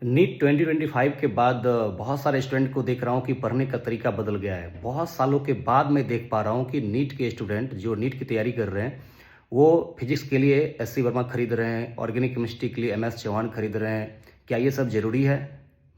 NEET 2025 के बाद बहुत सारे स्टूडेंट को देख रहा हूँ कि पढ़ने का तरीका बदल गया है। बहुत सालों के बाद मैं देख पा रहा हूँ कि नीट के स्टूडेंट जो नीट की तैयारी कर रहे हैं, वो फिजिक्स के लिए एससी वर्मा खरीद रहे हैं, ऑर्गेनिक केमिस्ट्री के लिए एमएस चौहान खरीद रहे हैं। क्या ये सब ज़रूरी है?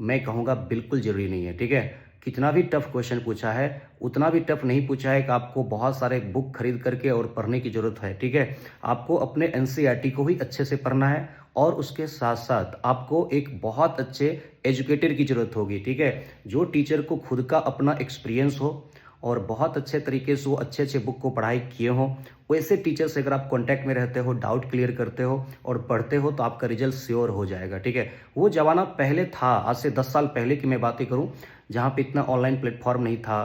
मैं कहूँगा बिल्कुल ज़रूरी नहीं है, ठीक है? कितना भी टफ क्वेश्चन पूछा है, उतना भी टफ नहीं पूछा है कि आपको बहुत सारे बुक खरीद करके और पढ़ने की ज़रूरत है, ठीक है? आपको अपने एनसीईआरटी को ही अच्छे से पढ़ना है और उसके साथ-साथ आपको एक बहुत अच्छे एजुकेटर की ज़रूरत होगी, ठीक है? जो टीचर को खुद का अपना एक्सपीरियंस हो और बहुत अच्छे तरीके से वो अच्छे-अच्छे बुक को पढ़ाई किए हों। वैसे टीचर से अगर आप कॉन्टैक्ट में रहते हो, डाउट क्लियर करते हो और पढ़ते हो तो आपका रिज़ल्ट श्योर हो जाएगा, ठीक है? वो ज़माना पहले था, आज से 10 साल पहले की मैं बातें करूँ, जहाँ पे इतना ऑनलाइन प्लेटफ़ॉर्म नहीं था,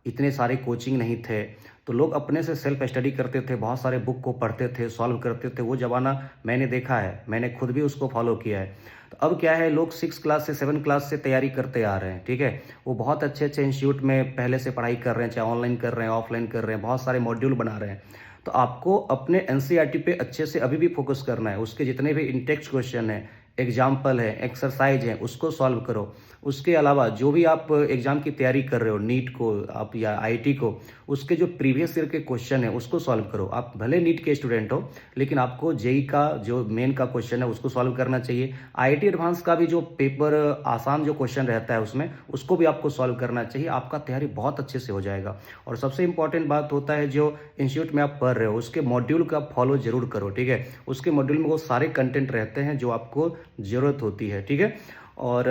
इतने सारे कोचिंग नहीं थे, तो लोग अपने से सेल्फ स्टडी करते थे, बहुत सारे बुक को पढ़ते थे, सॉल्व करते थे। वो ज़माना मैंने देखा है, मैंने खुद भी उसको फ़ॉलो किया है। तो अब क्या है, लोग 6 क्लास से 7 क्लास से तैयारी करते आ रहे हैं, ठीक है? वो बहुत अच्छे-अच्छे इंस्टीट्यूट में पहले से पढ़ाई कर रहे हैं, चाहे ऑनलाइन कर रहे हैं, ऑफलाइन कर रहे हैं, बहुत सारे मॉड्यूल बना रहे हैं। तो आपको अपने एनसीईआरटी पे अच्छे से अभी भी फ़ोकस करना है। उसके जितने भी इन टेक्स्ट क्वेश्चन हैं, एग्ज़ाम्पल है, एक्सरसाइज़ है, उसको सॉल्व करो। उसके अलावा जो भी आप एग्ज़ाम की तैयारी कर रहे हो, नीट को आप या आईआईटी को, उसके जो प्रीवियस ईयर के क्वेश्चन है, उसको सॉल्व करो। आप भले नीट के स्टूडेंट हो, लेकिन आपको जेईई का जो मेन का क्वेश्चन है, उसको सॉल्व करना चाहिए। आईआईटी एडवांस का भी जो पेपर आसान जो क्वेश्चन रहता है उसमें, उसको भी आपको सॉल्व करना चाहिए। आपका तैयारी बहुत अच्छे से हो जाएगा। और सबसे इम्पोर्टेंट बात होता है, जो इंस्टीट्यूट में आप पढ़ रहे हो, उसके मॉड्यूल का फॉलो ज़रूर करो, ठीक है? उसके मॉड्यूल में वो सारे कंटेंट रहते हैं जो आपको ज़रूरत होती है, ठीक है? और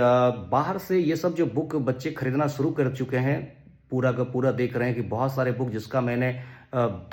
बाहर से ये सब जो बुक बच्चे खरीदना शुरू कर चुके हैं, पूरा का पूरा देख रहे हैं कि बहुत सारे बुक जिसका मैंने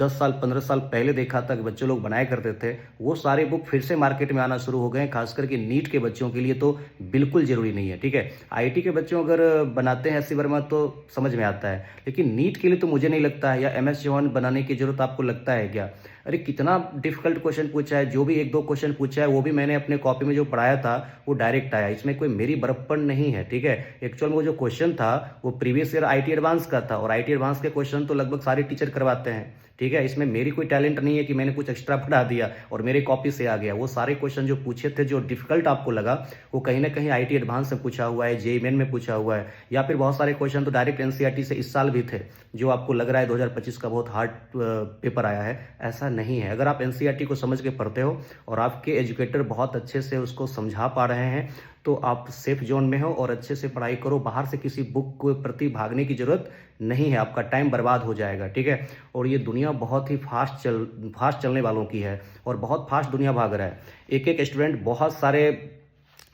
10 साल 15 साल पहले देखा था कि बच्चे लोग बनाया करते थे, वो सारे बुक फिर से मार्केट में आना शुरू हो गए हैं। खास करके नीट के बच्चों के लिए तो बिल्कुल ज़रूरी नहीं है, ठीक है? आईआईटी के बच्चों अगर बनाते हैं एससी वर्मा तो समझ में आता है, लेकिन नीट के लिए तो मुझे नहीं लगता है। या एमएस चौहान बनाने की ज़रूरत आपको लगता है क्या? अरे कितना डिफ़िकल्ट क्वेश्चन पूछा है, जो भी 1-2 क्वेश्चन पूछा है वो भी मैंने अपने कॉपी में जो पढ़ाया था वो डायरेक्ट आया। इसमें कोई मेरी बड़प्पन नहीं है, ठीक है? एक्चुअल में वो जो क्वेश्चन था वो प्रीवियस ईयर आईआईटी एडवांस का था और आईआईटी एडवांस के क्वेश्चन तो लगभग सारे टीचर करवाते हैं, ठीक है? इसमें मेरी कोई टैलेंट नहीं है कि मैंने कुछ एक्स्ट्रा पढ़ा दिया और मेरे कॉपी से आ गया। वो सारे क्वेश्चन जो पूछे थे, जो डिफ़िकल्ट आपको लगा, वो कहीं न कहीं आईआईटी एडवांस से पूछा हुआ है, जेईई मेन में पूछा हुआ है, या फिर बहुत सारे क्वेश्चन तो डायरेक्ट एनसीईआरटी से इस साल भी थे, जो आपको लग रहा है 2025 का बहुत हार्ड पेपर आया है। ऐसा नहीं है। अगर आप एनसीईआरटी को समझ के पढ़ते हो और आपके एजुकेटर बहुत अच्छे से उसको समझा पा रहे हैं, तो आप सेफ जोन में हो और अच्छे से पढ़ाई करो। बाहर से किसी बुक के प्रति भागने की ज़रूरत नहीं है, आपका टाइम बर्बाद हो जाएगा, ठीक है? और ये दुनिया बहुत ही फास्ट चलने वालों की है और बहुत फास्ट दुनिया भाग रहा है। एक-एक स्टूडेंट बहुत सारे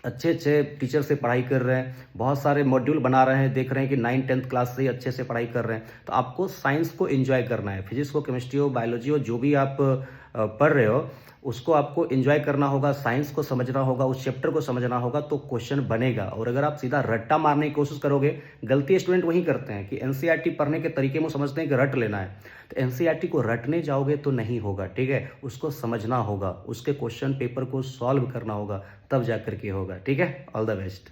अच्छे-अच्छे टीचर से पढ़ाई कर रहे हैं, बहुत सारे मॉड्यूल बना रहे हैं, देख रहे हैं कि 9th-10th क्लास से ही अच्छे से पढ़ाई कर रहे हैं। तो आपको साइंस को एन्जॉय करना है, फिज़िक्स हो, केमिस्ट्री हो, बायोलॉजी हो, जो भी आप पढ़ रहे हो, उसको आपको एन्जॉय करना होगा, साइंस को समझना होगा, उस चैप्टर को समझना होगा, तो क्वेश्चन बनेगा। और अगर आप सीधा रट्टा मारने की कोशिश करोगे, गलती स्टूडेंट वही करते हैं कि एनसीईआरटी पढ़ने के तरीके में समझते हैं कि रट लेना है। तो एनसीईआरटी को रटने जाओगे तो नहीं होगा, ठीक है? उसको समझना होगा, उसके क्वेश्चन पेपर को सॉल्व करना होगा, तब जा कर के होगा, ठीक है? All the best.